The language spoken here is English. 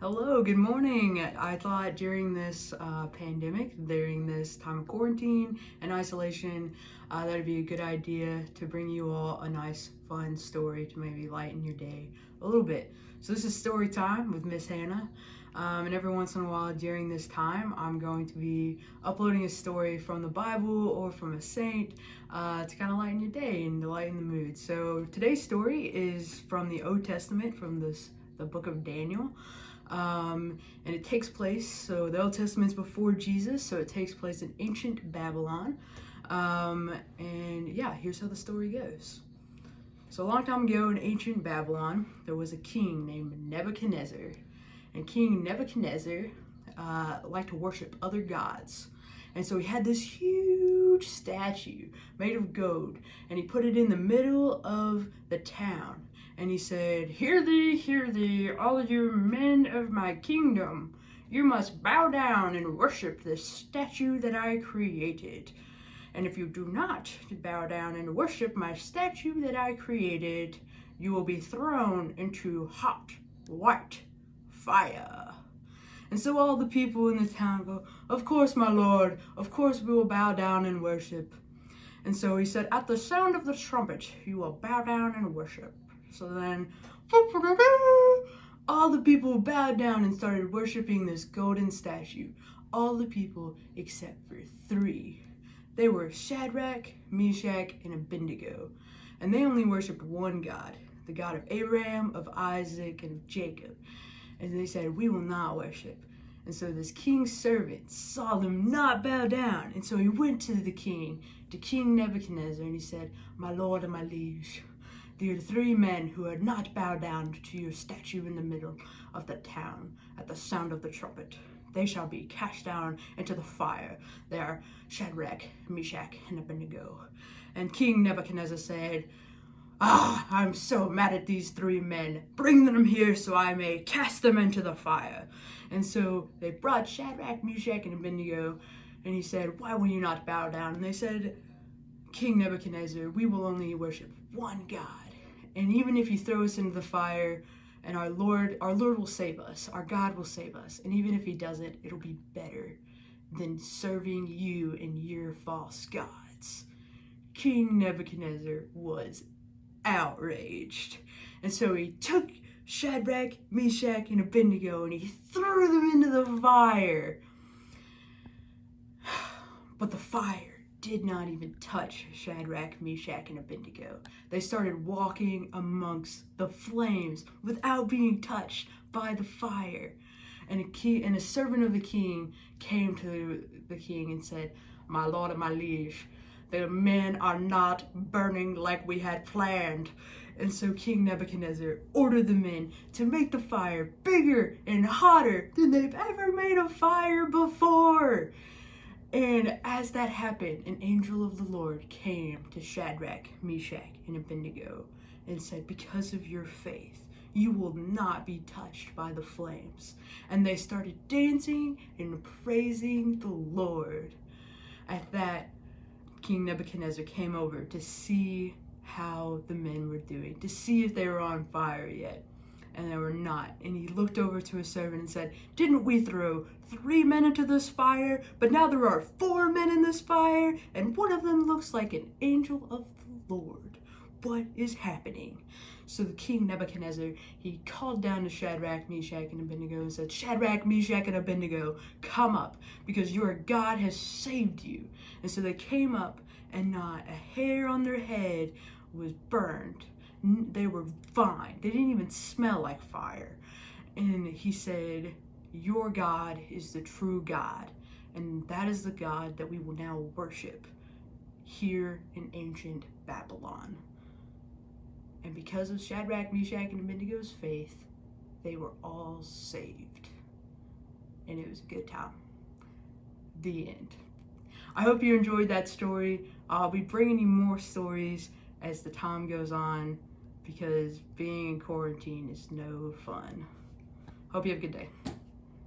Hello, good morning. I thought during this pandemic, during this time of quarantine and isolation, that would be a good idea to bring you all a nice, fun story to maybe lighten your day a little bit. So this is story time with Miss Hannah. And every once in a while during this time, I'm going to be uploading a story from the Bible or from a saint to kind of lighten your day and to lighten the mood. So today's story is from the Old Testament, from the book of Daniel. And it takes place, so the Old Testament's before Jesus, so it takes place in ancient Babylon. And yeah, here's how the story goes. So a long time ago in ancient Babylon, there was a king named Nebuchadnezzar. And King Nebuchadnezzar liked to worship other gods. And so he had this huge statue made of gold, and he put it in the middle of the town. And he said, hear thee, all of you men of my kingdom. You must bow down and worship this statue that I created. And if you do not bow down and worship my statue that I created, you will be thrown into hot, white fire. And so all the people in the town go, of course, my lord, of course we will bow down and worship. And so he said, at the sound of the trumpet, you will bow down and worship. So then, all the people bowed down and started worshiping this golden statue. All the people except for three. They were Shadrach, Meshach, and Abednego. And they only worshiped one God, the God of Abraham, of Isaac, and of Jacob. And they said, we will not worship. And so this king's servant saw them not bow down. And so he went to King Nebuchadnezzar, and he said, my lord and my liege, there are three men who had not bowed down to your statue in the middle of the town at the sound of the trumpet. They shall be cast down into the fire. They are Shadrach, Meshach, and Abednego. And King Nebuchadnezzar said, I'm so mad at these three men. Bring them here so I may cast them into the fire. And so they brought Shadrach, Meshach, and Abednego, and he said, why will you not bow down? And they said, King Nebuchadnezzar, we will only worship one God. And even if you throw us into the fire, and our Lord will save us, our God will save us. And even if he doesn't, it'll be better than serving you and your false gods. King Nebuchadnezzar was outraged. And so he took Shadrach, Meshach, and Abednego, and he threw them into the fire. But the fire did not even touch Shadrach, Meshach, and Abednego. They started walking amongst the flames without being touched by the fire. And a servant of the king came to the king and said, my lord and my liege, the men are not burning like we had planned. And so King Nebuchadnezzar ordered the men to make the fire bigger and hotter than they've ever made a fire before. And as that happened, an angel of the Lord came to Shadrach, Meshach, and Abednego and said, because of your faith, you will not be touched by the flames. And they started dancing and praising the Lord. At that, King Nebuchadnezzar came over to see how the men were doing, to see if they were on fire yet. And they were not. And he looked over to his servant and said, didn't we throw 3 men into this fire? But now there are 4 men in this fire, and one of them looks like an angel of the Lord. What is happening? So the king Nebuchadnezzar, he called down to Shadrach, Meshach, and Abednego and said, Shadrach, Meshach, and Abednego, come up, because your God has saved you. And so they came up, and not a hair on their head was burned. They were fine. They didn't even smell like fire. And he said, your God is the true God. And that is the God that we will now worship here in ancient Babylon. And because of Shadrach, Meshach, and Abednego's faith, they were all saved. And it was a good time. The end. I hope you enjoyed that story. I'll be bringing you more stories as the time goes on, because being in quarantine is no fun. Hope you have a good day.